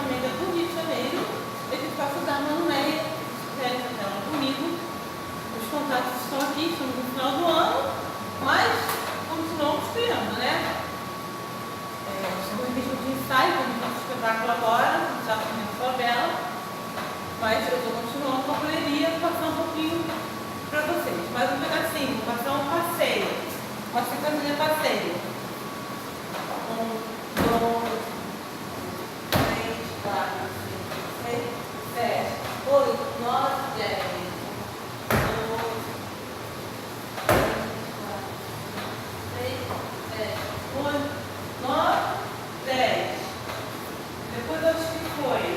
Flamenca do Rio de Janeiro, e do Espaço Dharma no Meier. Se quiserem fazer aula comigo, os contatos estão aqui, estamos no final do ano, mas continuamos criando, né? Estamos em ritmo de ensaio, como nosso espetáculo agora, já começou a Favela, mas eu estou continuando com a Bulerias, passar um pouquinho para vocês. Mais um pedacinho, vou passar um passeio, uma sequência de passeio. 1, 2, 3, 4, 5, 6, 7, 8, 9, 10. 8, 9, 10. Depois acho que foi